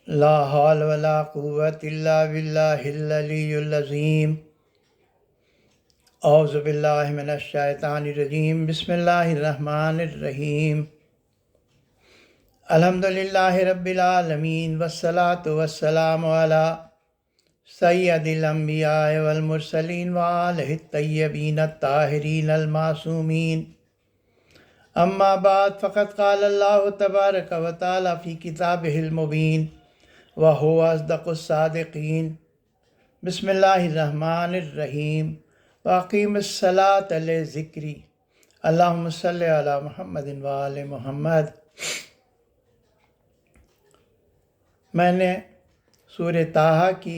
لا حول ولا قوة الا باللہ العلی العظیم۔ اعوذ باللہ من الشیطان الرجیم، بسم اللہ الرحمن الرحیم۔ الحمدللہ رب العالمین، والصلاة والسلام علی سید الانبیاء والمرسلین وآلہ الطیبین الطاہرین المعصومین۔ اما بعد، فقد قال اللہ تبارک و تعالی فی کتابہ المبین وَهُوَ أَصْدَقُ الصَّادِقِينَ۔ بسم اللہ الرحمن الرحیم۔ وَأَقِيمِ الصَّلَاةَ لِذِكْرِي، اللہم صلی علی محمد وآل محمد۔ میں نے سورہ طٰہٰ کی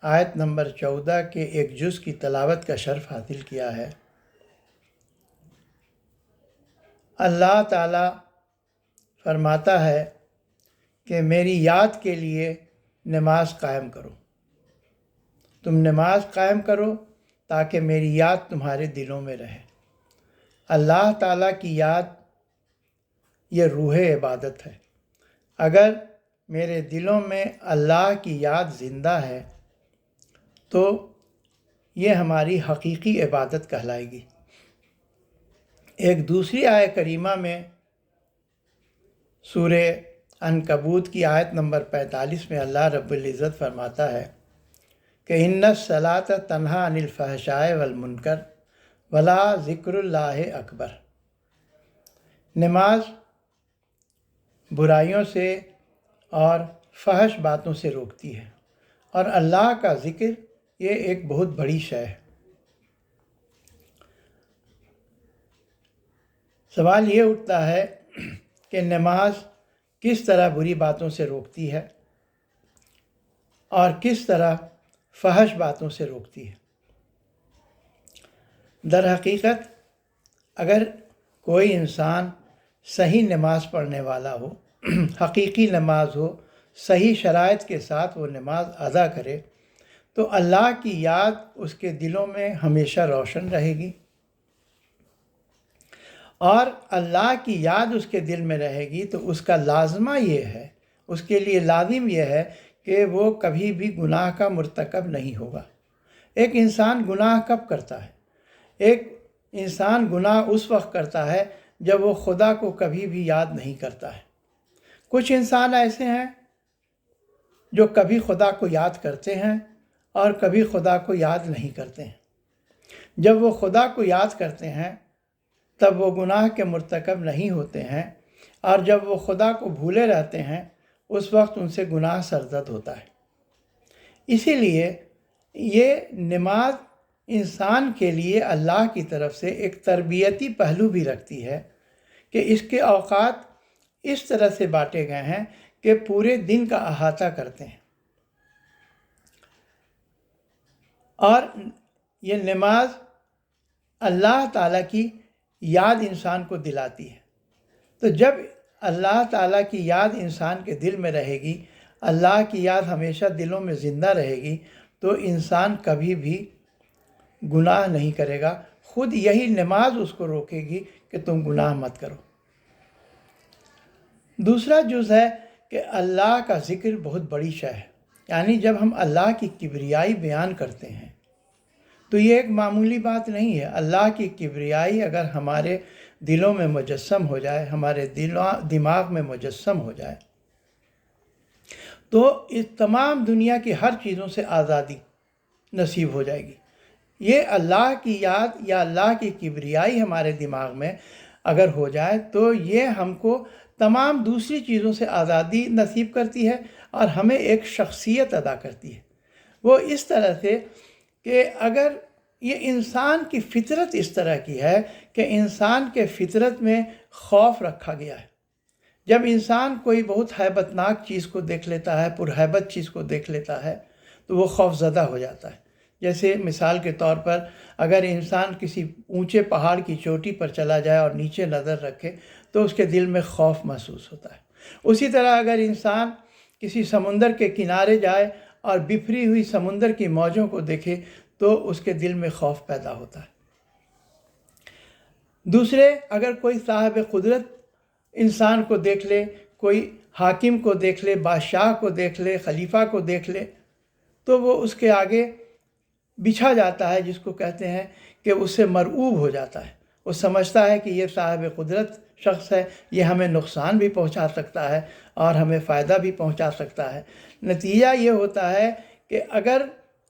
آیت نمبر 14 کے ایک جز کی تلاوت کا شرف حاصل کیا ہے۔ اللہ تعالیٰ فرماتا ہے کہ میری یاد کے لیے نماز قائم کرو۔ تم نماز قائم کرو تاکہ میری یاد تمہارے دلوں میں رہے۔ اللہ تعالیٰ کی یاد یہ روح عبادت ہے۔ اگر میرے دلوں میں اللہ کی یاد زندہ ہے تو یہ ہماری حقیقی عبادت کہلائے گی۔ ایک دوسری آیت کریمہ میں سورہ عنکبوت کی آیت نمبر 45 میں اللہ رب العزت فرماتا ہے کہ ان الصلاۃ تنہی عن الفحشاء والمنکر ولا ذکر اللہ اکبر۔ نماز برائیوں سے اور فحش باتوں سے روکتی ہے، اور اللہ کا ذکر یہ ایک بہت بڑی شے ہے۔ سوال یہ اٹھتا ہے کہ نماز کس طرح بری باتوں سے روکتی ہے اور کس طرح فحش باتوں سے روکتی ہے؟ در حقیقت اگر کوئی انسان صحیح نماز پڑھنے والا ہو، حقیقی نماز ہو، صحیح شرائط کے ساتھ وہ نماز ادا کرے تو اللہ کی یاد اس کے دلوں میں ہمیشہ روشن رہے گی، اور اللہ کی یاد اس کے دل میں رہے گی تو اس کا لازمہ یہ ہے، اس کے لیے لازم یہ ہے کہ وہ کبھی بھی گناہ کا مرتکب نہیں ہوگا۔ ایک انسان گناہ کب کرتا ہے؟ ایک انسان گناہ اس وقت کرتا ہے جب وہ خدا کو کبھی بھی یاد نہیں کرتا ہے۔ کچھ انسان ایسے ہیں جو کبھی خدا کو یاد کرتے ہیں اور کبھی خدا کو یاد نہیں کرتے ہیں۔ جب وہ خدا کو یاد کرتے ہیں تب وہ گناہ کے مرتکب نہیں ہوتے ہیں، اور جب وہ خدا کو بھولے رہتے ہیں اس وقت ان سے گناہ سرزد ہوتا ہے۔ اسی لیے یہ نماز انسان کے لیے اللہ کی طرف سے ایک تربیتی پہلو بھی رکھتی ہے کہ اس کے اوقات اس طرح سے بانٹے گئے ہیں کہ پورے دن کا احاطہ کرتے ہیں، اور یہ نماز اللہ تعالیٰ کی یاد انسان کو دلاتی ہے۔ تو جب اللہ تعالیٰ کی یاد انسان کے دل میں رہے گی، اللہ کی یاد ہمیشہ دلوں میں زندہ رہے گی، تو انسان کبھی بھی گناہ نہیں کرے گا۔ خود یہی نماز اس کو روکے گی کہ تم گناہ مت کرو۔ دوسرا جز ہے کہ اللہ کا ذکر بہت بڑی شے ہے، یعنی جب ہم اللہ کی کبریائی بیان کرتے ہیں تو یہ ایک معمولی بات نہیں ہے۔ اللہ کی کبریائی اگر ہمارے دلوں میں مجسم ہو جائے، ہمارے دماغ میں مجسم ہو جائے تو اس تمام دنیا کی ہر چیزوں سے آزادی نصیب ہو جائے گی۔ یہ اللہ کی یاد یا اللہ کی کبریائی ہمارے دماغ میں اگر ہو جائے تو یہ ہم کو تمام دوسری چیزوں سے آزادی نصیب کرتی ہے اور ہمیں ایک شخصیت ادا کرتی ہے۔ وہ اس طرح سے کہ اگر یہ انسان کی فطرت اس طرح کی ہے کہ انسان کے فطرت میں خوف رکھا گیا ہے۔ جب انسان کوئی بہت ہیبت ناک چیز کو دیکھ لیتا ہے، پرہیبت چیز کو دیکھ لیتا ہے تو وہ خوف زدہ ہو جاتا ہے۔ جیسے مثال کے طور پر اگر انسان کسی اونچے پہاڑ کی چوٹی پر چلا جائے اور نیچے نظر رکھے تو اس کے دل میں خوف محسوس ہوتا ہے۔ اسی طرح اگر انسان کسی سمندر کے کنارے جائے اور بکھری ہوئی سمندر کی موجوں کو دیکھے تو اس کے دل میں خوف پیدا ہوتا ہے۔ دوسرے، اگر کوئی صاحب قدرت انسان کو دیکھ لے، کوئی حاکم کو دیکھ لے، بادشاہ کو دیکھ لے، خلیفہ کو دیکھ لے تو وہ اس کے آگے بچھا جاتا ہے، جس کو کہتے ہیں کہ اس سے مرعوب ہو جاتا ہے۔ وہ سمجھتا ہے کہ یہ صاحب قدرت شخص ہے، یہ ہمیں نقصان بھی پہنچا سکتا ہے اور ہمیں فائدہ بھی پہنچا سکتا ہے۔ نتیجہ یہ ہوتا ہے کہ اگر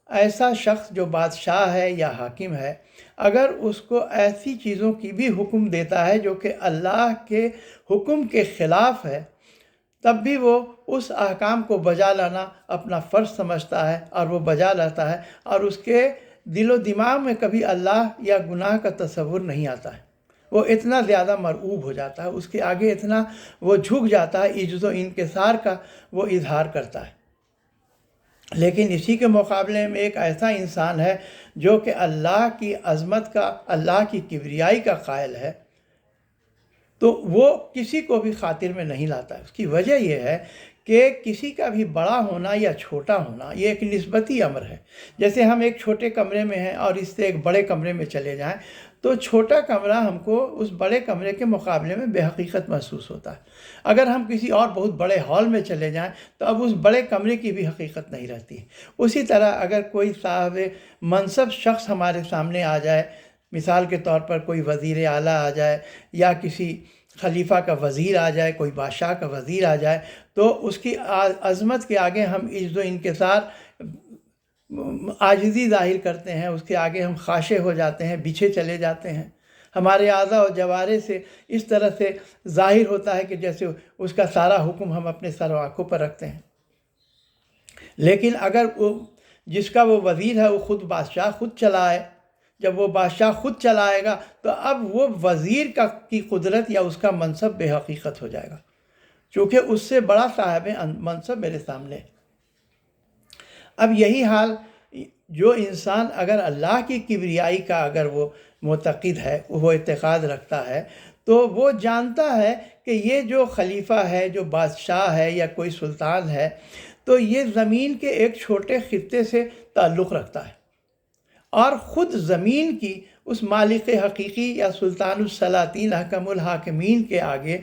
ایسا شخص جو بادشاہ ہے یا حاکم ہے، اگر اس کو ایسی چیزوں کی بھی حکم دیتا ہے جو کہ اللہ کے حکم کے خلاف ہے، تب بھی وہ اس احکام کو بجا لانا اپنا فرض سمجھتا ہے اور وہ بجا لاتا ہے، اور اس کے دل و دماغ میں کبھی اللہ یا گناہ کا تصور نہیں آتا ہے۔ وہ اتنا زیادہ مرعوب ہو جاتا ہے، اس کے آگے اتنا وہ جھک جاتا ہے، عجز و انکسار کا وہ اظہار کرتا ہے۔ لیکن اسی کے مقابلے میں ایک ایسا انسان ہے جو کہ اللہ کی عظمت کا، اللہ کی کبریائی کا قائل ہے، تو وہ کسی کو بھی خاطر میں نہیں لاتا ہے۔ اس کی وجہ یہ ہے کہ کسی کا بھی بڑا ہونا یا چھوٹا ہونا یہ ایک نسبتی امر ہے۔ جیسے ہم ایک چھوٹے کمرے میں ہیں اور اس سے ایک بڑے کمرے میں چلے جائیں تو چھوٹا کمرہ ہم کو اس بڑے کمرے کے مقابلے میں بے حقیقت محسوس ہوتا ہے۔ اگر ہم کسی اور بہت بڑے ہال میں چلے جائیں تو اب اس بڑے کمرے کی بھی حقیقت نہیں رہتی۔ اسی طرح اگر کوئی صاحب منصب شخص ہمارے سامنے آ جائے، مثال کے طور پر کوئی وزیر اعلیٰ آ جائے یا کسی خلیفہ کا وزیر آ جائے، کوئی بادشاہ کا وزیر آ جائے، تو اس کی عظمت کے آگے ہم عجز و انکسار، عاجزی ظاہر کرتے ہیں، اس کے آگے ہم خاشع ہو جاتے ہیں، پیچھے چلے جاتے ہیں۔ ہمارے اعضاء و جوارح سے اس طرح سے ظاہر ہوتا ہے کہ جیسے اس کا سارا حکم ہم اپنے سر و آنکھوں پر رکھتے ہیں۔ لیکن اگر جس کا وہ وزیر ہے وہ خود بادشاہ خود چلائے، جب وہ بادشاہ خود چلائے گا تو اب وہ وزیر کی قدرت یا اس کا منصب بے حقیقت ہو جائے گا، چونکہ اس سے بڑا صاحب منصب میرے سامنے ہے۔ اب یہی حال جو انسان اگر اللہ کی کبریائی کا اگر وہ معتقد ہے، وہ اعتقاد رکھتا ہے، تو وہ جانتا ہے کہ یہ جو خلیفہ ہے، جو بادشاہ ہے یا کوئی سلطان ہے، تو یہ زمین کے ایک چھوٹے خطے سے تعلق رکھتا ہے، اور خود زمین کی اس مالک حقیقی یا سلطان السلاطین حکم الحاکمین کے آگے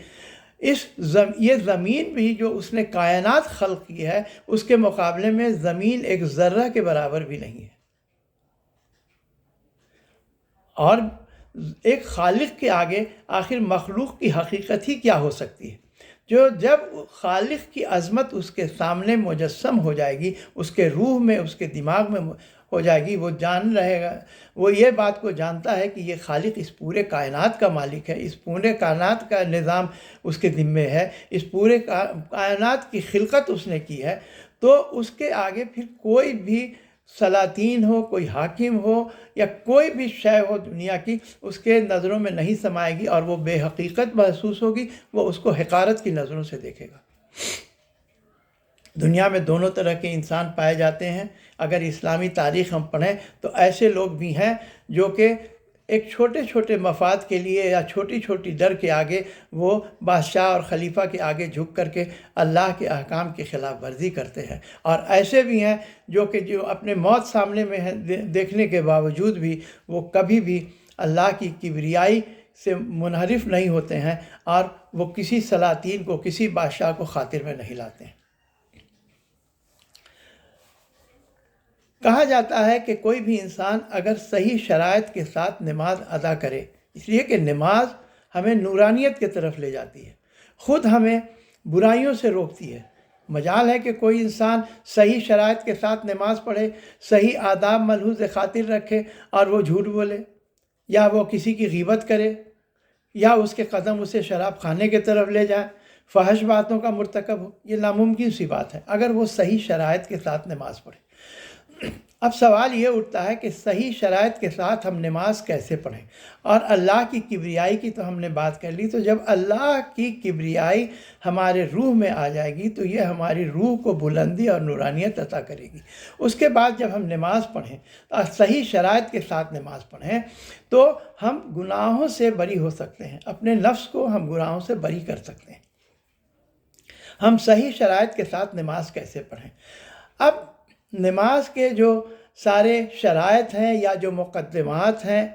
یہ زمین بھی جو اس نے کائنات خلق کی ہے، اس کے مقابلے میں زمین ایک ذرہ کے برابر بھی نہیں ہے۔ اور ایک خالق کے آگے آخر مخلوق کی حقیقت ہی کیا ہو سکتی ہے؟ جو جب خالق کی عظمت اس کے سامنے مجسم ہو جائے گی، اس کے روح میں، اس کے دماغ میں ہو جائے گی، وہ جان رہے گا، وہ یہ بات کو جانتا ہے کہ یہ خالق اس پورے کائنات کا مالک ہے، اس پورے کائنات کا نظام اس کے ذمے ہے، اس پورے کائنات کی خلقت اس نے کی ہے، تو اس کے آگے پھر کوئی بھی سلاطین ہو، کوئی حاکم ہو یا کوئی بھی شے ہو دنیا کی، اس کے نظروں میں نہیں سمائے گی اور وہ بے حقیقت محسوس ہوگی، وہ اس کو حقارت کی نظروں سے دیکھے گا۔ دنیا میں دونوں طرح کے انسان پائے جاتے ہیں۔ اگر اسلامی تاریخ ہم پڑھیں تو ایسے لوگ بھی ہیں جو کہ ایک چھوٹے چھوٹے مفاد کے لیے یا چھوٹی چھوٹی ڈر کے آگے وہ بادشاہ اور خلیفہ کے آگے جھک کر کے اللہ کے احکام کی خلاف ورزی کرتے ہیں، اور ایسے بھی ہیں جو اپنے موت سامنے میں ہے دیکھنے کے باوجود بھی وہ کبھی بھی اللہ کی کبریائی سے منحرف نہیں ہوتے ہیں، اور وہ کسی سلاطین کو، کسی بادشاہ کو خاطر میں نہیں لاتے ہیں۔ کہا جاتا ہے کہ کوئی بھی انسان اگر صحیح شرائط کے ساتھ نماز ادا کرے، اس لیے کہ نماز ہمیں نورانیت کی طرف لے جاتی ہے، خود ہمیں برائیوں سے روکتی ہے۔ مجال ہے کہ کوئی انسان صحیح شرائط کے ساتھ نماز پڑھے، صحیح آداب ملحوظ خاطر رکھے، اور وہ جھوٹ بولے، یا وہ کسی کی غیبت کرے، یا اس کے قدم اسے شراب خانے کی طرف لے جائے، فحش باتوں کا مرتکب ہو۔ یہ ناممکن سی بات ہے اگر وہ صحیح شرائط کے ساتھ نماز پڑھے۔ اب سوال یہ اٹھتا ہے کہ صحیح شرائط کے ساتھ ہم نماز کیسے پڑھیں؟ اور اللہ کی کبریائی کی تو ہم نے بات کر لی، تو جب اللہ کی کبریائی ہمارے روح میں آ جائے گی تو یہ ہماری روح کو بلندی اور نورانیت عطا کرے گی۔ اس کے بعد جب ہم نماز پڑھیں اور صحیح شرائط کے ساتھ نماز پڑھیں تو ہم گناہوں سے بری ہو سکتے ہیں، اپنے نفس کو ہم گناہوں سے بری کر سکتے ہیں۔ ہم صحیح شرائط کے ساتھ نماز کیسے پڑھیں؟ اب نماز کے جو سارے شرائط ہیں یا جو مقدمات ہیں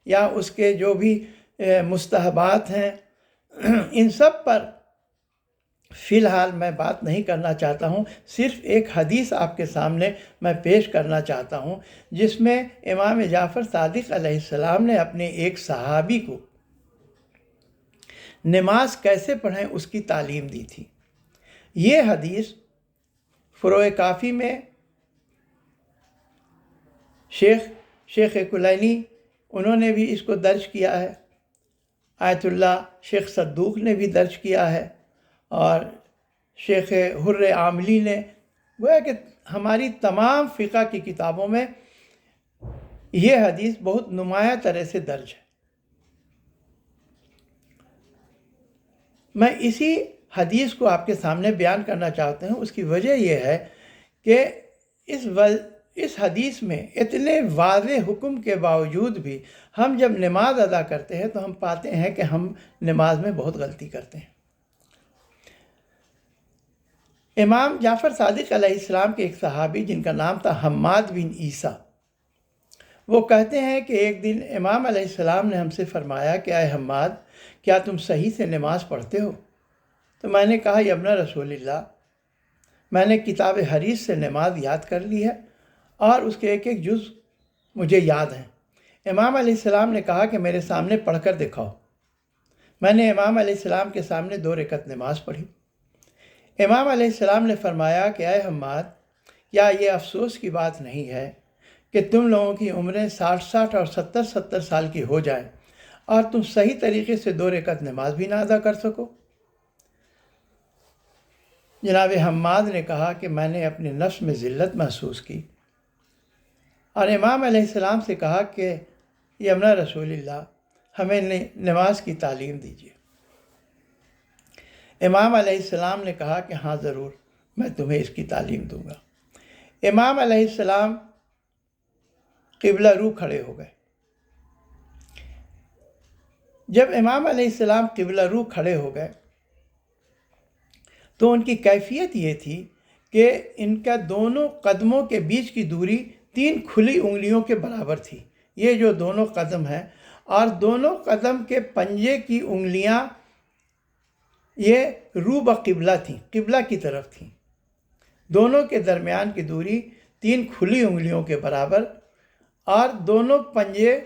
یا اس کے جو بھی مستحبات ہیں، ان سب پر فی الحال میں بات نہیں کرنا چاہتا ہوں، صرف ایک حدیث آپ کے سامنے میں پیش کرنا چاہتا ہوں جس میں امام جعفر صادق علیہ السلام نے اپنے ایک صحابی کو نماز کیسے پڑھیں اس کی تعلیم دی تھی۔ یہ حدیث فروع کافی میں شیخ کلینی انہوں نے بھی اس کو درج کیا ہے، آیت اللہ شیخ صدوق نے بھی درج کیا ہے، اور شیخ حر عاملی نے، گویا کہ ہماری تمام فقہ کی کتابوں میں یہ حدیث بہت نمایاں طرح سے درج ہے۔ میں اسی حدیث کو آپ کے سامنے بیان کرنا چاہتا ہوں۔ اس کی وجہ یہ ہے کہ اس حدیث میں اتنے واضح حکم کے باوجود بھی ہم جب نماز ادا کرتے ہیں تو ہم پاتے ہیں کہ ہم نماز میں بہت غلطی کرتے ہیں۔ امام جعفر صادق علیہ السلام کے ایک صحابی جن کا نام تھا حماد بن عیسیٰ، وہ کہتے ہیں کہ ایک دن امام علیہ السلام نے ہم سے فرمایا کہ اے حماد، کیا تم صحیح سے نماز پڑھتے ہو؟ تو میں نے کہا یا ابن رسول اللہ، میں نے کتاب حدیث سے نماز یاد کر لی ہے اور اس کے ایک ایک جز مجھے یاد ہیں۔ امام علیہ السلام نے کہا کہ میرے سامنے پڑھ کر دکھاؤ۔ میں نے امام علیہ السلام کے سامنے 2 رکعت نماز پڑھی۔ امام علیہ السلام نے فرمایا کہ اے حماد، کیا یہ افسوس کی بات نہیں ہے کہ تم لوگوں کی عمریں 60 اور 70 سال کی ہو جائیں اور تم صحیح طریقے سے 2 رکعت نماز بھی نہ ادا کر سکو؟ جناب حماد نے کہا کہ میں نے اپنے نفس میں ذلت محسوس کی اور امام علیہ السلام سے کہا کہ یا ابن رسول اللہ، ہمیں نماز کی تعلیم دیجیے۔ امام علیہ السلام نے کہا کہ ہاں ضرور، میں تمہیں اس کی تعلیم دوں گا۔ امام علیہ السلام قبلہ رو کھڑے ہو گئے۔ جب امام علیہ السلام قبلہ رو کھڑے ہو گئے تو ان کی کیفیت یہ تھی کہ ان کا دونوں قدموں کے بیچ کی دوری 3 کھلی انگلیوں کے برابر تھی۔ یہ جو دونوں قدم ہیں اور دونوں قدم کے پنجے کی انگلیاں یہ رو بقبلہ تھیں، قبلہ کی طرف تھیں۔ دونوں کے درمیان کی دوری 3 کھلی انگلیوں کے برابر اور دونوں پنجے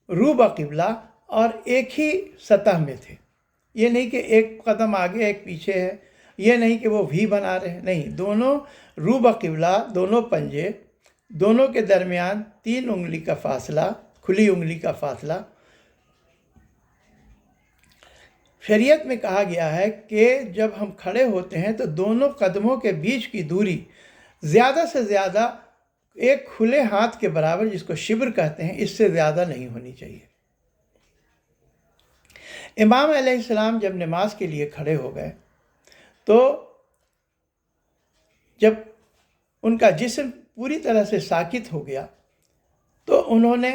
رو بقبلہ اور ایک ہی سطح میں تھے۔ یہ نہیں کہ ایک قدم آگے ایک پیچھے ہے، یہ نہیں کہ وہ وی بنا رہے ہیں، نہیں، دونوں رو بقبلہ، دونوں پنجے، دونوں کے درمیان 3 انگلی کا فاصلہ، کھلی انگلی کا فاصلہ۔ شریعت میں کہا گیا ہے کہ جب ہم کھڑے ہوتے ہیں تو دونوں قدموں کے بیچ کی دوری زیادہ سے زیادہ ایک کھلے ہاتھ کے برابر، جس کو شبر کہتے ہیں، اس سے زیادہ نہیں ہونی چاہیے۔ امام علیہ السلام جب نماز کے لیے کھڑے ہو گئے تو جب ان کا جسم پوری طرح سے ساکت ہو گیا تو انہوں نے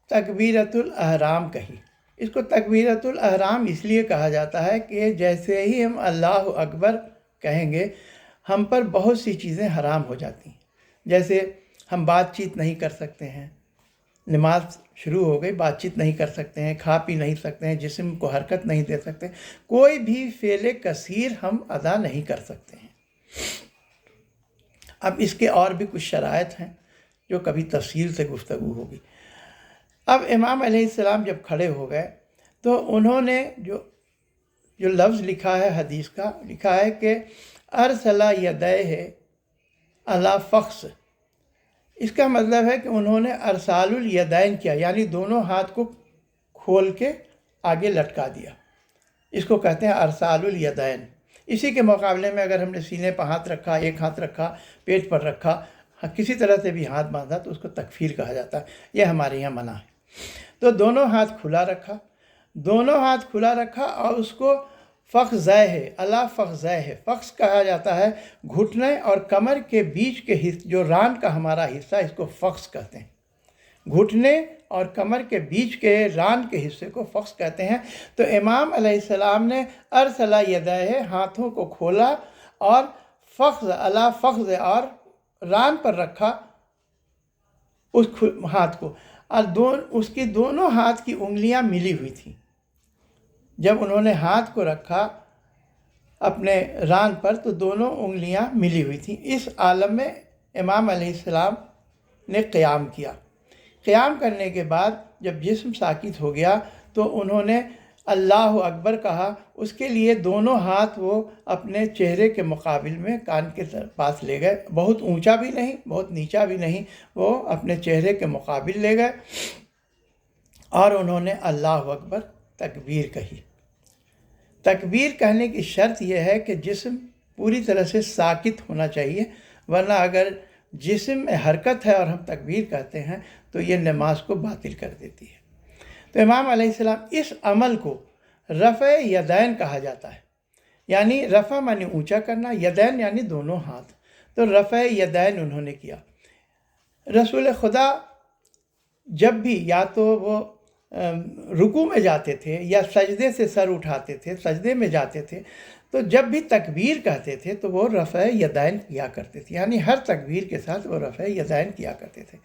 تکبیرۃ الاحرام کہی۔ اس کو تکبیرۃ الاحرام اس لیے کہا جاتا ہے کہ جیسے ہی ہم اللہ اکبر کہیں گے ہم پر بہت سی چیزیں حرام ہو جاتی ہیں، جیسے ہم بات چیت نہیں کر سکتے ہیں، نماز شروع ہو گئی، بات چیت نہیں کر سکتے ہیں، کھا پی نہیں سکتے ہیں، جسم کو حرکت نہیں دے سکتے، کوئی بھی فعل کثیر ہم ادا نہیں کر سکتے ہیں۔ اب اس کے اور بھی کچھ شرائط ہیں جو کبھی تفصیل سے گفتگو ہوگی۔ اب امام علیہ السلام جب کھڑے ہو گئے تو انہوں نے جو لفظ لکھا ہے حدیث کا، لکھا ہے کہ ارسل یدیہ علی فخذ۔ اس کا مطلب ہے کہ انہوں نے ارسال الیدین کیا، یعنی دونوں ہاتھ کو کھول کے آگے لٹکا دیا۔ اس کو کہتے ہیں ارسال الیدین۔ اسی کے مقابلے میں اگر ہم نے سینے پر ہاتھ رکھا، ایک ہاتھ رکھا، پیٹ پر رکھا، کسی طرح سے بھی ہاتھ باندھا تو اس کو تکفیر کہا جاتا ہے۔ یہ ہمارے یہاں منع ہے۔ تو دونوں ہاتھ کھلا رکھا، دونوں ہاتھ کھلا رکھا اور اس کو فخذہ اللہ فخذہ، فخذ کہا جاتا ہے گھٹنے اور کمر کے بیچ کے حصے، جو ران کا ہمارا حصہ، اس کو فخذ کہتے ہیں۔ گھٹنے اور کمر کے بیچ کے ران کے حصے کو فخذ کہتے ہیں۔ تو امام علیہ السلام نے ارسل یدیہ، ہاتھوں کو کھولا اور فخذ اللہ فخذ اور ران پر رکھا اس ہاتھ کو، اور اس کی دونوں ہاتھ کی انگلیاں ملی ہوئی تھیں۔ جب انہوں نے ہاتھ کو رکھا اپنے ران پر تو دونوں انگلیاں ملی ہوئی تھیں۔ اس عالم میں امام علیہ السلام نے قیام کیا۔ قیام کرنے کے بعد جب جسم ساکت ہو گیا تو انہوں نے اللہ اکبر کہا۔ اس کے لیے دونوں ہاتھ وہ اپنے چہرے کے مقابل میں کان کے پاس لے گئے، بہت اونچا بھی نہیں بہت نیچا بھی نہیں، وہ اپنے چہرے کے مقابل لے گئے اور انہوں نے اللہ اکبر تکبیر کہی۔ تکبیر کہنے کی شرط یہ ہے کہ جسم پوری طرح سے ساکت ہونا چاہیے، ورنہ اگر جسم میں حرکت ہے اور ہم تکبیر کہتے ہیں تو یہ نماز کو باطل کر دیتی ہے۔ تو امام علیہ السلام اس عمل کو رفع یدین کہا جاتا ہے، یعنی رفع معنی اونچا کرنا، یدین یعنی دونوں ہاتھ، تو رفع یدین انہوں نے کیا۔ رسول خدا جب بھی یا تو وہ رکوع میں جاتے تھے یا سجدے سے سر اٹھاتے تھے، سجدے میں جاتے تھے، تو جب بھی تکبیر کہتے تھے تو وہ رفع یدین کیا کرتے تھے، یعنی ہر تکبیر کے ساتھ وہ رفع یدین کیا کرتے تھے۔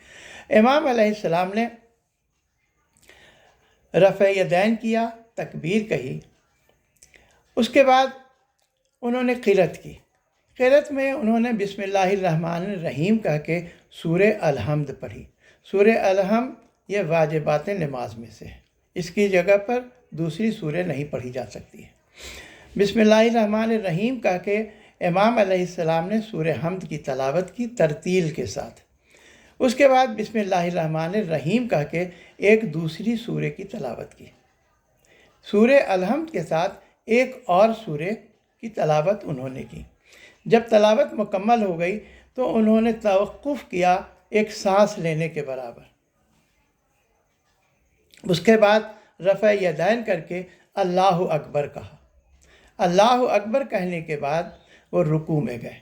امام علیہ السلام نے رفع یدین کیا، تکبیر کہی، اس کے بعد انہوں نے قرأت کی۔ قرأت میں انہوں نے بسم اللہ الرحمن الرحیم کہہ کے سورہ الحمد پڑھی۔ سورہ الحمد یہ واجبات نماز میں سے ہے، اس کی جگہ پر دوسری سورہ نہیں پڑھی جا سکتی ہے۔ بسم اللہ الرحمن الرحیم کہہ کے امام علیہ السلام نے سورہ حمد کی تلاوت کی ترتیل کے ساتھ۔ اس کے بعد بسم اللہ الرحمن الرحیم کہہ کے ایک دوسری سورہ کی تلاوت کی۔ سورہ الحمد کے ساتھ ایک اور سورہ کی تلاوت انہوں نے کی۔ جب تلاوت مکمل ہو گئی تو انہوں نے توقف کیا ایک سانس لینے کے برابر۔ اس کے بعد رفع یدین کر کے اللہ اکبر کہا۔ اللہ اکبر کہنے کے بعد وہ رکوع میں گئے۔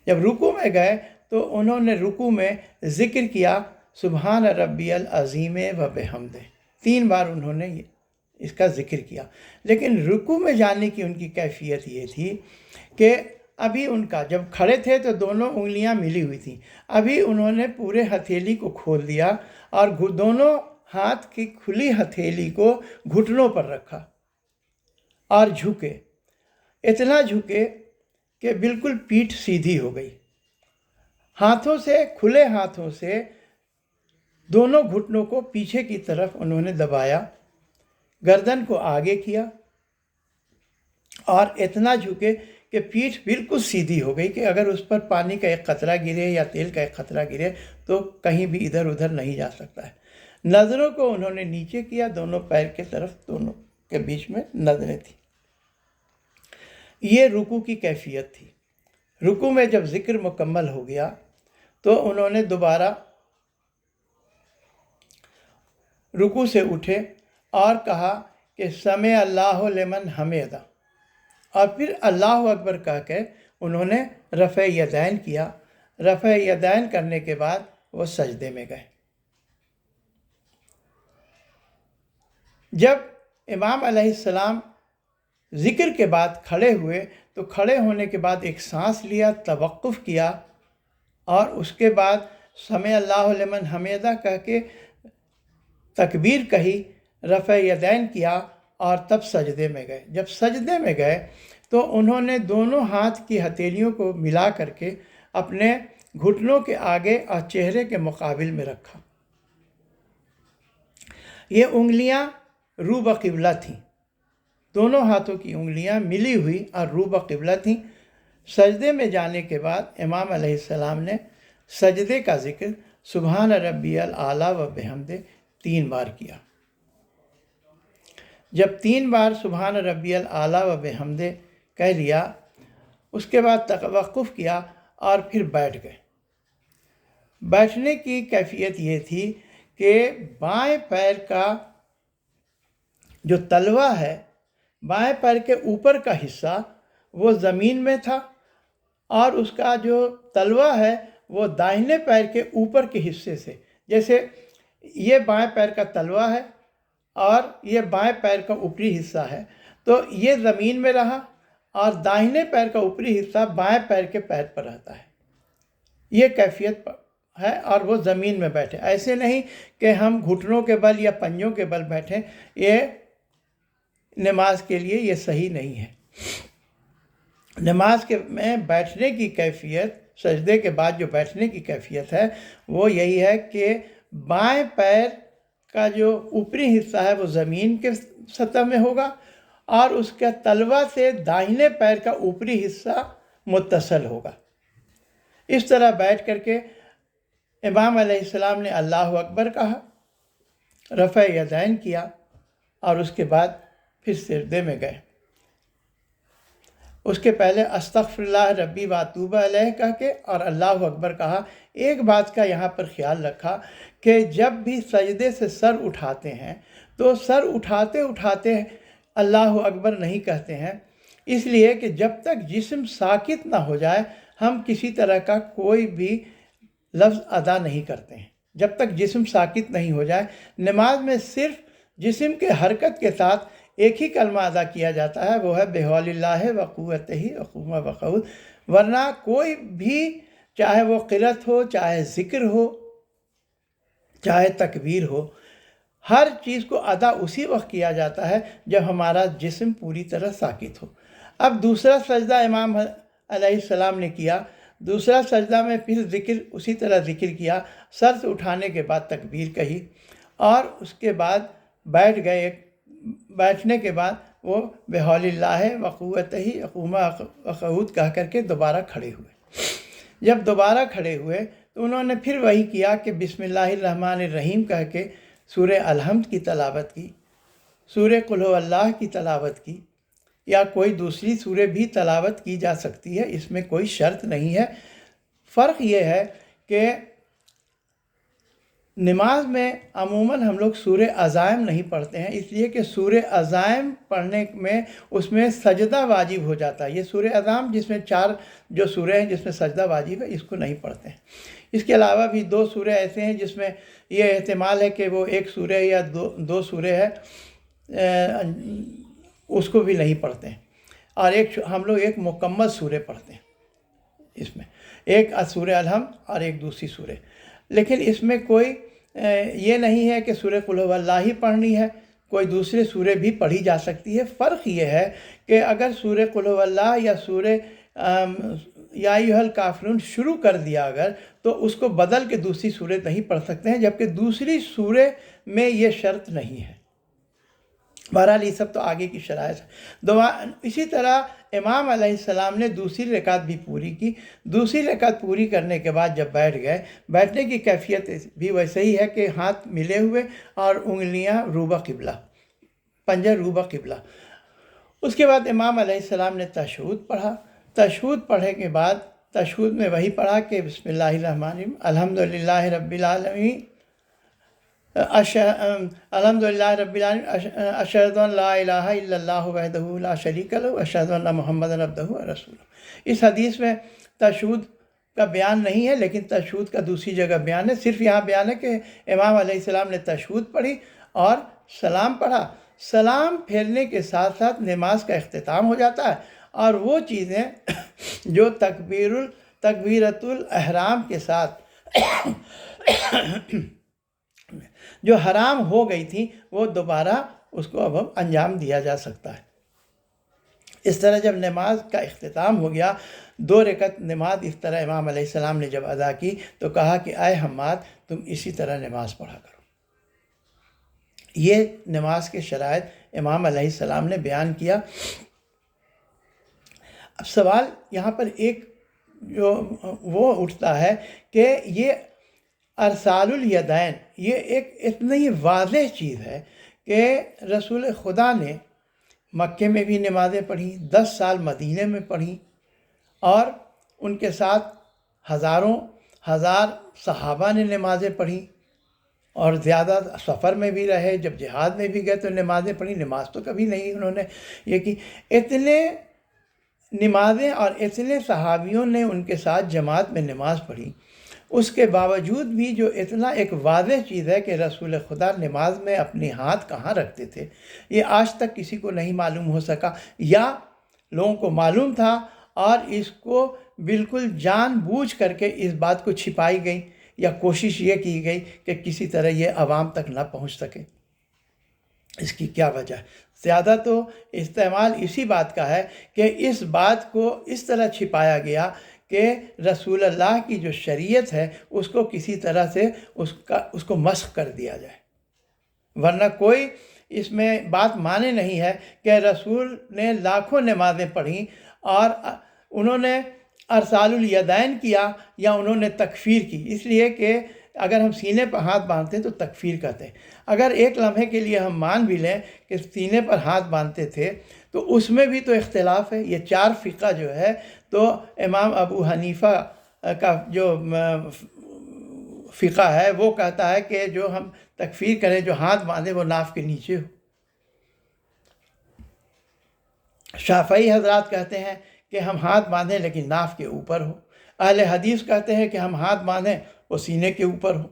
جب رکوع میں گئے تو انہوں نے رکوع میں ذکر کیا سبحان ربی العظیم و بحمدہ، 3 بار انہوں نے اس کا ذکر کیا۔ لیکن رکوع میں جانے کی ان کی کیفیت یہ تھی کہ ابھی ان کا جب کھڑے تھے تو دونوں انگلیاں ملی ہوئی تھیں، ابھی انہوں نے پورے ہتھیلی کو کھول دیا اور دونوں ہاتھ کی کھلی ہتھیلی کو گھٹنوں پر رکھا اور جھکے، اتنا جھکے کہ بالکل پیٹھ سیدھی ہو گئی۔ ہاتھوں سے، کھلے ہاتھوں سے دونوں گھٹنوں کو پیچھے کی طرف انہوں نے دبایا، گردن کو آگے کیا اور اتنا جھکے کہ پیٹھ بالکل سیدھی ہو گئی کہ اگر اس پر پانی کا ایک قطرہ گرے یا تیل کا ایک قطرہ گرے تو کہیں بھی ادھر ادھر نہیں جا سکتا ہے۔ نظروں کو انہوں نے نیچے کیا، دونوں پیر کے طرف، دونوں کے بیچ میں نظریں تھیں۔ یہ رکوع کی کیفیت تھی۔ رکوع میں جب ذکر مکمل ہو گیا تو انہوں نے دوبارہ رکوع سے اٹھے اور کہا کہ سمع اللہ لمن حمدہ، اور پھر اللہ اکبر کہہ کے انہوں نے رفع یدین کیا۔ رفع یدین کرنے کے بعد وہ سجدے میں گئے۔ جب امام علیہ السلام ذکر کے بعد کھڑے ہوئے تو کھڑے ہونے کے بعد ایک سانس لیا، توقف کیا اور اس کے بعد سمع اللہ لمن حمدہ کہہ کے تکبیر کہی، رفع یدین کیا اور تب سجدے میں گئے۔ جب سجدے میں گئے تو انہوں نے دونوں ہاتھ کی ہتھیلیوں کو ملا کر کے اپنے گھٹنوں کے آگے اور چہرے کے مقابل میں رکھا۔ یہ انگلیاں رو بقبلہ تھیں، دونوں ہاتھوں کی انگلیاں ملی ہوئی اور رو بقبلہ تھیں۔ سجدے میں جانے کے بعد امام علیہ السلام نے سجدے کا ذکر سبحان ربی الاعلیٰ و بحمدہ 3 بار کیا۔ جب 3 بار سبحان ربی الاعلیٰ و بحمدہ کہہ لیا، اس کے بعد توقف کیا اور پھر بیٹھ گئے۔ بیٹھنے کی کیفیت یہ تھی کہ بائیں پیر کا جو تلوہ ہے، بائیں پیر کے اوپر کا حصہ وہ زمین میں تھا اور اس کا جو تلوہ ہے وہ داہنے پیر کے اوپر کے حصے سے، جیسے یہ بائیں پیر کا تلوہ ہے اور یہ بائیں پیر کا اوپری حصہ ہے، تو یہ زمین میں رہا اور داہنے پیر کا اوپری حصہ بائیں پیر کے پیر پر رہتا ہے۔ یہ کیفیت ہے اور وہ زمین میں بیٹھے، ایسے نہیں کہ ہم گھٹنوں کے بل یا پنجوں کے بل بیٹھیں، یہ نماز کے لیے یہ صحیح نہیں ہے۔ نماز کے میں بیٹھنے کی کیفیت، سجدے کے بعد جو بیٹھنے کی کیفیت ہے وہ یہی ہے کہ بائیں پیر کا جو اوپری حصہ ہے وہ زمین کے سطح میں ہوگا، اور اس کے تلوہ سے داہنے پیر کا اوپری حصہ متصل ہوگا۔ اس طرح بیٹھ کر کے امام علیہ السلام نے اللہ اکبر کہا، رفع یدین کیا، اور اس کے بعد پھر سجدے میں گئے۔ اس کے پہلے استغفر اللہ ربی واتوب علیہ کہہ کے اور اللہ اکبر کہا۔ ایک بات کا یہاں پر خیال رکھا کہ جب بھی سجدے سے سر اٹھاتے ہیں تو سر اٹھاتے اٹھاتے اللہ اکبر نہیں کہتے ہیں، اس لیے کہ جب تک جسم ساکت نہ ہو جائے ہم کسی طرح کا کوئی بھی لفظ ادا نہیں کرتے ہیں۔ جب تک جسم ساکت نہیں ہو جائے نماز میں صرف جسم کے حرکت کے ساتھ ایک ہی کلمہ ادا کیا جاتا ہے، وہ ہے بحول اللہ و قوتہ وقوم وقعود، ورنہ کوئی بھی چاہے وہ قرأت ہو، چاہے ذکر ہو، چاہے تکبیر ہو، ہر چیز کو ادا اسی وقت کیا جاتا ہے جب ہمارا جسم پوری طرح ساکت ہو۔ اب دوسرا سجدہ امام علیہ السلام نے کیا، دوسرا سجدہ میں پھر ذکر اسی طرح ذکر کیا، سر سے اٹھانے کے بعد تکبیر کہی، اور اس کے بعد بیٹھ گئے۔ بیٹھنے کے بعد وہ بحول اللہ وقوتہ وقوم وقعود کہہ کر کے دوبارہ کھڑے ہوئے۔ جب دوبارہ کھڑے ہوئے تو انہوں نے پھر وہی کیا کہ بسم اللہ الرحمن الرحیم کہہ کے سورہ الحمد کی تلاوت کی، سورہ قل هو اللہ کی تلاوت کی، یا کوئی دوسری سورہ بھی تلاوت کی جا سکتی ہے، اس میں کوئی شرط نہیں ہے۔ فرق یہ ہے کہ نماز میں عموماً ہم لوگ سورہ عزائم نہیں پڑھتے ہیں، اس لیے کہ سورہ عزائم پڑھنے میں اس میں سجدہ واجب ہو جاتا ہے۔ یہ سورہ عزائم جس میں 4 جو سورہ ہیں جس میں سجدہ واجب ہے، اس کو نہیں پڑھتے ہیں۔ اس کے علاوہ بھی 2 سورہ ایسے ہیں جس میں یہ احتمال ہے کہ وہ 1 سورہ یا 2 سورہ ہے، اس کو بھی نہیں پڑھتے ہیں، اور ہم لوگ ایک مکمل سورہ پڑھتے ہیں، اس میں ایک سورہ الحمد اور ایک دوسری سورہ۔ لیکن اس میں کوئی یہ نہیں ہے کہ سورہ قل هو اللہ ہی پڑھنی ہے، کوئی دوسرے سورہ بھی پڑھی جا سکتی ہے۔ فرق یہ ہے کہ اگر سورہ قل هو اللہ یا سورہ یا ایھا الکافرون شروع کر دیا اگر، تو اس کو بدل کے دوسری سورہ نہیں پڑھ سکتے ہیں، جبکہ دوسری سورہ میں یہ شرط نہیں ہے۔ بہرحال یہ سب تو آگے کی شرائط ہے۔ اسی طرح امام علیہ السلام نے دوسری رکعت بھی پوری کی۔ دوسری رکعت پوری کرنے کے بعد جب بیٹھ گئے، بیٹھنے کی کیفیت بھی ویسے ہی ہے کہ ہاتھ ملے ہوئے اور انگلیاں روبہ قبلہ، پنجہ روبہ قبلہ۔ اس کے بعد امام علیہ السلام نے تشہد پڑھا۔ تشہد پڑھنے کے بعد تشہد میں وہی پڑھا کہ بسم اللہ الرحمن الرحیم، الحمدللہ رب العالمین، الحمدللہ رب العالمین، اشہد ان لا الہ الا اللہ وحدہ لا شریک لہ، اشہد ان محمدًا عبدہ ورسولہ۔ اس حدیث میں تشہد کا بیان نہیں ہے، لیکن تشہد کا دوسری جگہ بیان ہے۔ صرف یہاں بیان ہے کہ امام علیہ السلام نے تشہد پڑھی اور سلام پڑھا۔ سلام پھیرنے کے ساتھ ساتھ نماز کا اختتام ہو جاتا ہے، اور وہ چیزیں جو تکبیرۃ الاحرام کے ساتھ جو حرام ہو گئی تھی وہ دوبارہ اس کو اب انجام دیا جا سکتا ہے۔ اس طرح جب نماز کا اختتام ہو گیا، 2 رکعت نماز اس طرح امام علیہ السلام نے جب ادا کی تو کہا کہ اے حماد تم اسی طرح نماز پڑھا کرو۔ یہ نماز کے شرائط امام علیہ السلام نے بیان کیا۔ اب سوال یہاں پر ایک جو وہ اٹھتا ہے کہ یہ ارسال الیدین یہ ایک اتنی واضح چیز ہے کہ رسول خدا نے مکے میں بھی نمازیں پڑھیں، 10 سال مدینے میں پڑھیں، اور ان کے ساتھ ہزاروں صحابہ نے نمازیں پڑھیں، اور زیادہ سفر میں بھی رہے، جب جہاد میں بھی گئے تو نمازیں پڑھیں۔ نماز تو کبھی نہیں انہوں نے یہ کی۔ اتنے نمازیں اور اتنے صحابیوں نے ان کے ساتھ جماعت میں نماز پڑھی، اس کے باوجود بھی جو اتنا ایک واضح چیز ہے کہ رسول خدا نماز میں اپنے ہاتھ کہاں رکھتے تھے، یہ آج تک کسی کو نہیں معلوم ہو سکا، یا لوگوں کو معلوم تھا اور اس کو بالکل جان بوجھ کر کے اس بات کو چھپائی گئی، یا کوشش یہ کی گئی کہ کسی طرح یہ عوام تک نہ پہنچ سکے۔ اس کی کیا وجہ ہے؟ زیادہ تو استعمال اسی بات کا ہے کہ اس بات کو اس طرح چھپایا گیا کہ رسول اللہ کی جو شریعت ہے اس کو کسی طرح سے اس کو مسخ کر دیا جائے، ورنہ کوئی اس میں بات مانے نہیں ہے کہ رسول نے لاکھوں نمازیں پڑھیں اور انہوں نے ارسال الیدین کیا یا انہوں نے تکفیر کی، اس لیے کہ اگر ہم سینے پر ہاتھ باندھتے ہیں تو تکفیر کہتے ہیں۔ اگر ایک لمحے کے لیے ہم مان بھی لیں کہ سینے پر ہاتھ باندھتے تھے تو اس میں بھی تو اختلاف ہے۔ یہ 4 فقہ جو ہے تو امام ابو حنیفہ کا جو فقہ ہے وہ کہتا ہے کہ جو ہم تکفیر کریں، جو ہاتھ باندھے وہ ناف کے نیچے ہو۔ شافعی حضرات کہتے ہیں کہ ہم ہاتھ باندھیں لیکن ناف کے اوپر ہو۔ اہل حدیث کہتے ہیں کہ ہم ہاتھ باندھیں وہ سینے کے اوپر ہو۔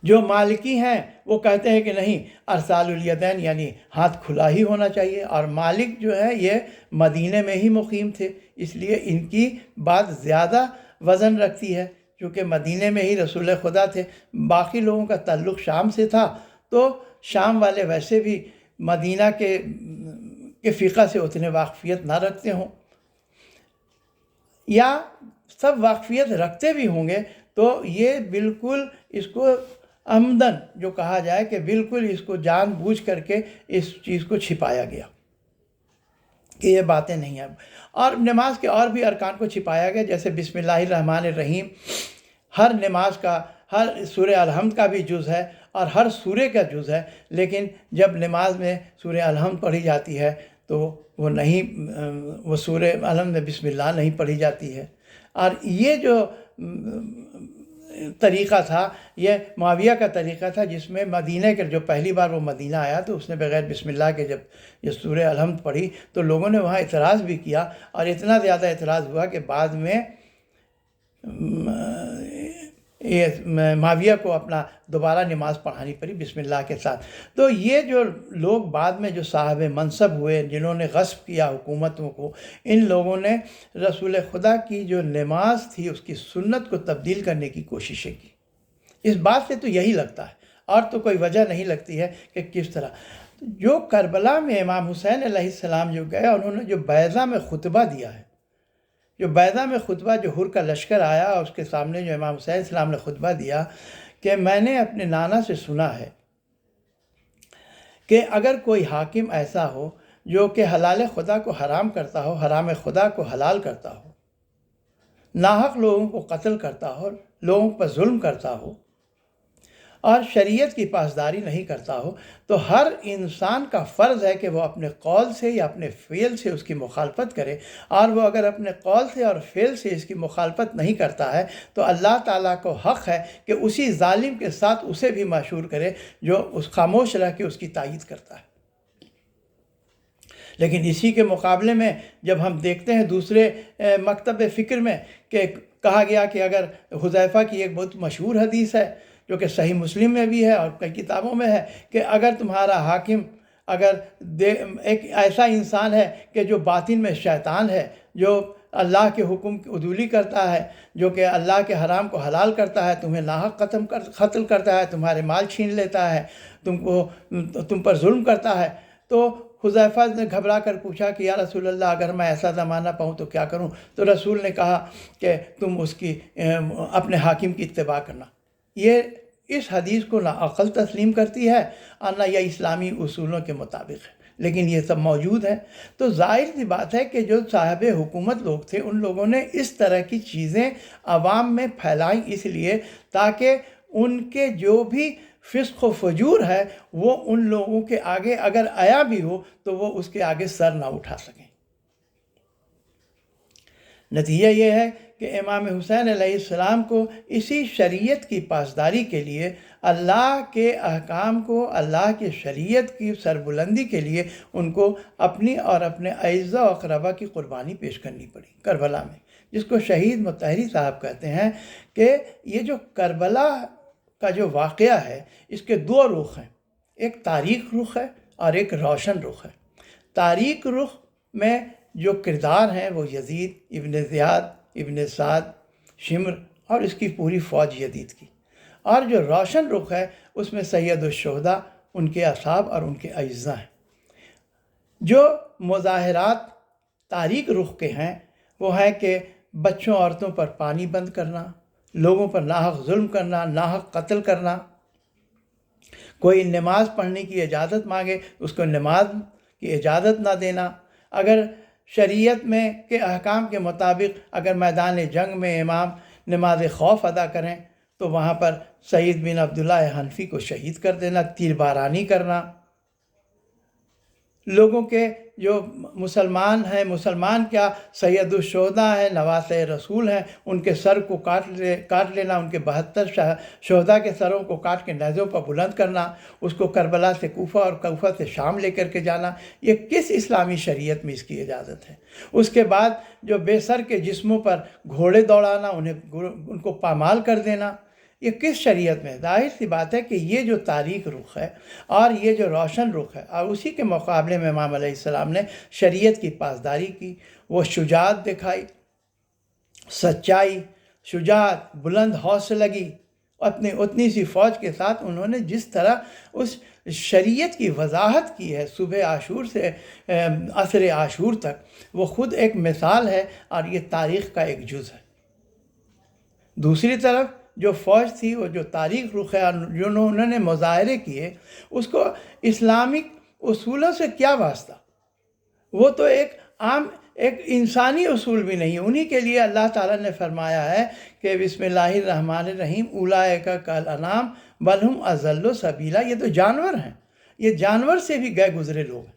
جو مالکی ہیں وہ کہتے ہیں کہ نہیں، ارسال الیدین یعنی ہاتھ کھلا ہی ہونا چاہیے، اور مالک جو ہے یہ مدینے میں ہی مقیم تھے، اس لیے ان کی بات زیادہ وزن رکھتی ہے، کیونکہ مدینے میں ہی رسول خدا تھے۔ باقی لوگوں کا تعلق شام سے تھا تو شام والے ویسے بھی مدینہ کے فقہ سے اتنے واقفیت نہ رکھتے ہوں، یا سب واقفیت رکھتے بھی ہوں گے تو یہ بالکل اس کو عمدن جو کہا جائے کہ بالکل اس کو جان بوجھ کر کے اس چیز کو چھپایا گیا کہ یہ باتیں نہیں ہیں۔ اور نماز کے اور بھی ارکان کو چھپایا گیا، جیسے بسم اللہ الرحمن الرحیم ہر نماز کا، ہر سورہ الحمد کا بھی جز ہے اور ہر سورے کا جز ہے، لیکن جب نماز میں سورہ الحمد پڑھی جاتی ہے تو وہ نہیں، وہ سورہ الحمد میں بسم اللہ نہیں پڑھی جاتی ہے۔ اور یہ جو طریقہ تھا یہ معاویہ کا طریقہ تھا، جس میں مدینہ کے جو پہلی بار وہ مدینہ آیا تو اس نے بغیر بسم اللہ کے جب یہ سورہ الحمد پڑھی تو لوگوں نے وہاں اعتراض بھی کیا، اور اتنا زیادہ اعتراض ہوا کہ بعد میں معاویہ کو اپنا دوبارہ نماز پڑھانی پڑی بسم اللہ کے ساتھ۔ تو یہ جو لوگ بعد میں جو صاحب منصب ہوئے، جنہوں نے غصب کیا حکومتوں کو، ان لوگوں نے رسول خدا کی جو نماز تھی اس کی سنت کو تبدیل کرنے کی کوششیں کی۔ اس بات سے تو یہی لگتا ہے، اور تو کوئی وجہ نہیں لگتی ہے کہ کس طرح۔ جو کربلا میں امام حسین علیہ السلام جو گئے، انہوں نے جو بیضہ میں خطبہ دیا ہے، جو بیضہ میں خطبہ، جو ہر کا لشکر آیا اور اس کے سامنے جو امام حسین علیہ السلام نے خطبہ دیا کہ میں نے اپنے نانا سے سنا ہے کہ اگر کوئی حاکم ایسا ہو جو کہ حلال خدا کو حرام کرتا ہو، حرام خدا کو حلال کرتا ہو، ناحق لوگوں کو قتل کرتا ہو، لوگوں پر ظلم کرتا ہو اور شریعت کی پاسداری نہیں کرتا ہو، تو ہر انسان کا فرض ہے کہ وہ اپنے قول سے یا اپنے فعل سے اس کی مخالفت کرے، اور وہ اگر اپنے قول سے اور فعل سے اس کی مخالفت نہیں کرتا ہے تو اللہ تعالیٰ کو حق ہے کہ اسی ظالم کے ساتھ اسے بھی مشہور کرے جو اس خاموش رہ کے اس کی تائید کرتا ہے۔ لیکن اسی کے مقابلے میں جب ہم دیکھتے ہیں دوسرے مکتب فکر میں کہ کہا گیا کہ اگر حذیفہ کی ایک بہت مشہور حدیث ہے جو کہ صحیح مسلم میں بھی ہے اور کئی کتابوں میں ہے کہ اگر تمہارا حاکم اگر ایک ایسا انسان ہے کہ جو باطن میں شیطان ہے، جو اللہ کے حکم کی عدولی کرتا ہے، جو کہ اللہ کے حرام کو حلال کرتا ہے، تمہیں ناحق قتل کرتا ہے، تمہارے مال چھین لیتا ہے، تم پر ظلم کرتا ہے، تو حذیفہ نے گھبرا کر پوچھا کہ یا رسول اللہ اگر میں ایسا زمانہ پاؤں تو کیا کروں؟ تو رسول نے کہا کہ تم اس کی اپنے حاکم کی اتباع کرنا۔ یہ اس حدیث کو نہ عقل تسلیم کرتی ہے اور نہ یہ اسلامی اصولوں کے مطابق ہے، لیکن یہ سب موجود ہے۔ تو ظاہر سی بات ہے کہ جو صاحب حکومت لوگ تھے ان لوگوں نے اس طرح کی چیزیں عوام میں پھیلائیں، اس لیے تاکہ ان کے جو بھی فسق و فجور ہے وہ ان لوگوں کے آگے اگر آیا بھی ہو تو وہ اس کے آگے سر نہ اٹھا سکیں۔ نتیجہ یہ ہے کہ امام حسین علیہ السلام کو اسی شریعت کی پاسداری کے لیے، اللہ کے احکام کو، اللہ کی شریعت کی سربلندی کے لیے ان کو اپنی اور اپنے اعزہ و اقربا کی قربانی پیش کرنی پڑی کربلا میں، جس کو شہید مطہری صاحب کہتے ہیں کہ یہ جو کربلا کا جو واقعہ ہے اس کے 2 رخ ہیں، ایک تاریک رخ ہے اور ایک روشن رخ ہے۔ تاریک رخ میں جو کردار ہیں وہ یزید ابن زیاد ابن سعد شمر اور اس کی پوری فوج یزید کی، اور جو روشن رخ ہے اس میں سید الشہداء ان کے اصحاب اور ان کے اعزاء ہیں۔ جو مظاہرات تاریک رخ کے ہیں وہ ہے کہ بچوں عورتوں پر پانی بند کرنا، لوگوں پر ناحق ظلم کرنا، ناحق قتل کرنا، کوئی نماز پڑھنے کی اجازت مانگے اس کو نماز کی اجازت نہ دینا، اگر شریعت میں کے احکام کے مطابق اگر میدان جنگ میں امام نماز خوف ادا کریں تو وہاں پر سعید بن عبداللہ حنفی کو شہید کر دینا، تیر بارانی کرنا، لوگوں کے جو مسلمان ہیں، مسلمان کیا سید الشہداء ہیں، نواسۂ رسول ہیں، ان کے سر کو کاٹ لینا، ان کے 72 شہداء کے سروں کو کاٹ کے نیزوں پر بلند کرنا، اس کو کربلا سے کوفہ اور کوفہ سے شام لے کر کے جانا، یہ کس اسلامی شریعت میں اس کی اجازت ہے؟ اس کے بعد جو بے سر کے جسموں پر گھوڑے دوڑانا، ان کو پامال کر دینا، یہ کس شریعت میں؟ ظاہر سی بات ہے کہ یہ جو تاریک رخ ہے اور یہ جو روشن رخ ہے، اور اسی کے مقابلے میں امام علیہ السلام نے شریعت کی پاسداری کی، وہ شجاعت دکھائی، سچائی، شجاعت، بلند حوصلگی، اتنی سی فوج کے ساتھ انہوں نے جس طرح اس شریعت کی وضاحت کی ہے صبح عاشور سے عصر عاشور تک، وہ خود ایک مثال ہے اور یہ تاریخ کا ایک جز ہے۔ دوسری طرف جو فوج تھی، وہ جو تاریخ رخ ہے اور جو انہوں نے مظاہرے کیے، اس کو اسلامک اصولوں سے کیا واسطہ؟ وہ تو ایک عام ایک انسانی اصول بھی نہیں ہے۔ انہی کے لیے اللہ تعالیٰ نے فرمایا ہے کہ بسم اللہ الرحمن الرحیم اولئک کالانعام بل ھم اضل سبیلا، یہ تو جانور ہیں، یہ جانور سے بھی گئے گزرے لوگ ہیں۔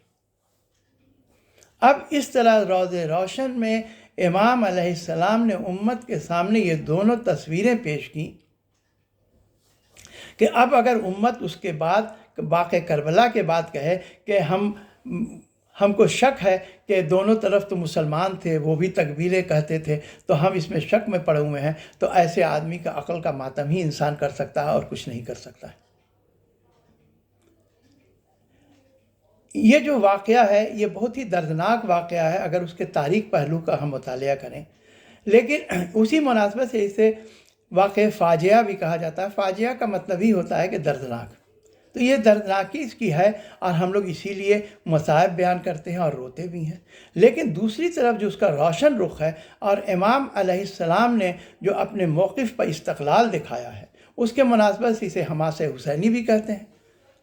اب اس طرح روز روشن میں امام علیہ السلام نے امت کے سامنے یہ دونوں تصویریں پیش کی کہ اب اگر امت اس کے بعد واقعہ کربلا کے بعد کہے کہ ہم کو شک ہے کہ دونوں طرف تو مسلمان تھے، وہ بھی تکبیریں کہتے تھے، تو ہم اس میں شک میں پڑے ہوئے ہیں، تو ایسے آدمی کا عقل کا ماتم ہی انسان کر سکتا ہے اور کچھ نہیں کر سکتا ہے۔ یہ جو واقعہ ہے یہ بہت ہی دردناک واقعہ ہے اگر اس کے تاریخ پہلو کا ہم مطالعہ کریں، لیکن اسی مناسبت سے اسے واقعہ فاجعہ بھی کہا جاتا ہے۔ فاجعہ کا مطلب ہی ہوتا ہے کہ دردناک، تو یہ دردناکی اس کی ہے اور ہم لوگ اسی لیے مصائب بیان کرتے ہیں اور روتے بھی ہیں۔ لیکن دوسری طرف جو اس کا روشن رخ ہے اور امام علیہ السلام نے جو اپنے موقف پر استقلال دکھایا ہے، اس کے مناسبت سے اسے حماسہ حسینی بھی کہتے ہیں۔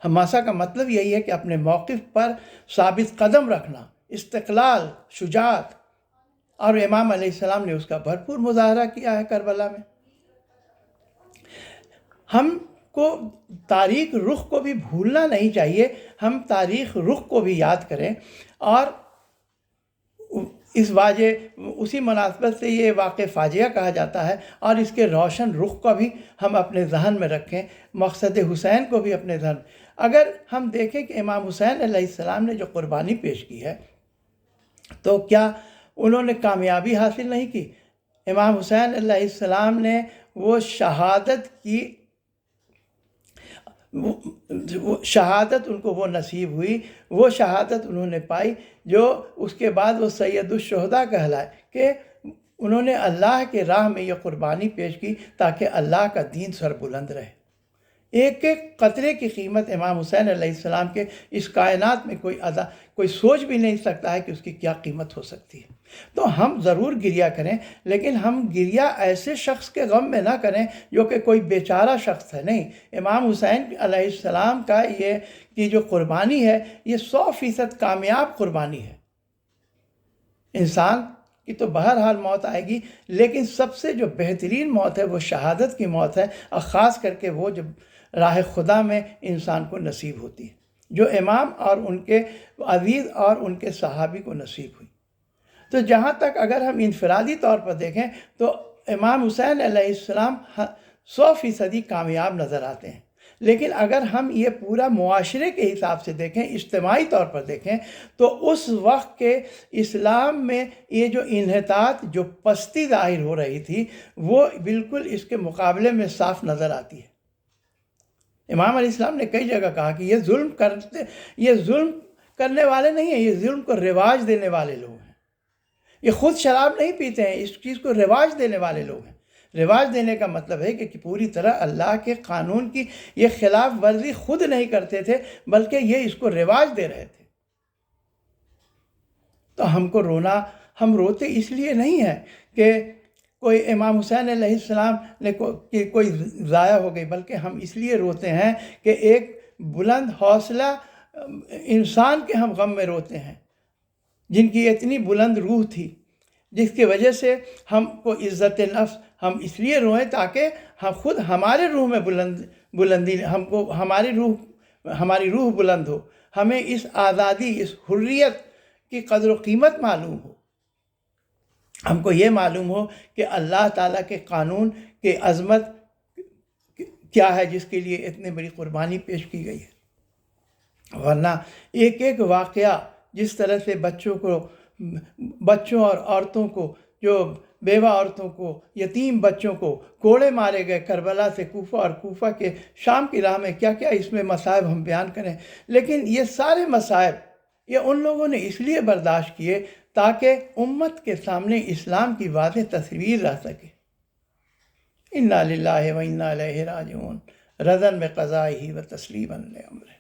حماسہ کا مطلب یہی ہے کہ اپنے موقف پر ثابت قدم رکھنا، استقلال، شجاعت، اور امام علیہ السلام نے اس کا بھرپور مظاہرہ کیا ہے کربلا میں۔ ہم کو تاریخ رخ کو بھی بھولنا نہیں چاہیے، ہم تاریخ رخ کو بھی یاد کریں، اور اسی مناسبت سے یہ واقع فاجعہ کہا جاتا ہے، اور اس کے روشن رخ کو بھی ہم اپنے ذہن میں رکھیں، مقصد حسین کو بھی اپنے ذہن۔ اگر ہم دیکھیں کہ امام حسین علیہ السلام نے جو قربانی پیش کی ہے تو کیا انہوں نے کامیابی حاصل نہیں کی؟ امام حسین علیہ السلام نے وہ شہادت ان کو وہ نصیب ہوئی، وہ شہادت انہوں نے پائی جو اس کے بعد وہ سید الشہداء کہلائے، کہ انہوں نے اللہ کے راہ میں یہ قربانی پیش کی تاکہ اللہ کا دین سر بلند رہے۔ ایک ایک قطرے کی قیمت امام حسین علیہ السلام کے اس کائنات میں کوئی سوچ بھی نہیں سکتا ہے کہ اس کی کیا قیمت ہو سکتی ہے۔ تو ہم ضرور گریہ کریں، لیکن ہم گریہ ایسے شخص کے غم میں نہ کریں جو کہ کوئی بیچارہ شخص ہے، نہیں۔ امام حسین علیہ السلام کا یہ جو قربانی ہے یہ 100% کامیاب قربانی ہے۔ انسان کی تو بہرحال موت آئے گی، لیکن سب سے جو بہترین موت ہے وہ شہادت کی موت ہے، اور خاص کر کے وہ جو راہ خدا میں انسان کو نصیب ہوتی ہے، جو امام اور ان کے عزیز اور ان کے صحابی کو نصیب ہوئی۔ تو جہاں تک اگر ہم انفرادی طور پر دیکھیں تو امام حسین علیہ السلام 100% کامیاب نظر آتے ہیں، لیکن اگر ہم یہ پورا معاشرے کے حساب سے دیکھیں، اجتماعی طور پر دیکھیں، تو اس وقت کے اسلام میں یہ جو انحطاط، جو پستی ظاہر ہو رہی تھی، وہ بالکل اس کے مقابلے میں صاف نظر آتی ہے۔ امام علیہ السلام نے کئی جگہ کہا کہ یہ ظلم کرنے والے نہیں ہیں، یہ ظلم کو رواج دینے والے لوگ ہیں۔ یہ خود شراب نہیں پیتے ہیں، اس چیز کو رواج دینے والے لوگ ہیں۔ رواج دینے کا مطلب ہے کہ پوری طرح اللہ کے قانون کی یہ خلاف ورزی خود نہیں کرتے تھے، بلکہ یہ اس کو رواج دے رہے تھے۔ تو ہم کو رونا، ہم روتے اس لیے نہیں ہیں کہ کوئی امام حسین علیہ السلام نے کوئی ضائع ہو گئی، بلکہ ہم اس لیے روتے ہیں کہ ایک بلند حوصلہ انسان کے ہم غم میں روتے ہیں، جن کی اتنی بلند روح تھی، جس کی وجہ سے ہم کو عزت نفس، ہم اس لیے روئیں تاکہ ہم خود ہمارے روح میں بلندی، ہماری روح بلند ہو، ہمیں اس آزادی، اس حریت کی قدر و قیمت معلوم ہو، ہم کو یہ معلوم ہو کہ اللہ تعالیٰ کے قانون کی عظمت کیا ہے، جس کے لیے اتنی بڑی قربانی پیش کی گئی ہے۔ ورنہ ایک ایک واقعہ جس طرح سے بچوں اور عورتوں کو، جو بیوہ عورتوں کو، یتیم بچوں کو کوڑے مارے گئے کربلا سے کوفہ، اور کوفہ کے شام کی راہ میں کیا کیا اس میں مصائب ہم بیان کریں، لیکن یہ سارے مصائب یہ ان لوگوں نے اس لیے برداشت کیے تاکہ امت کے سامنے اسلام کی واضح تصویر رہ سکے۔ انا للہ و انا الیہ راجعون، رضا بقضائہ و تسلیما لامرہ۔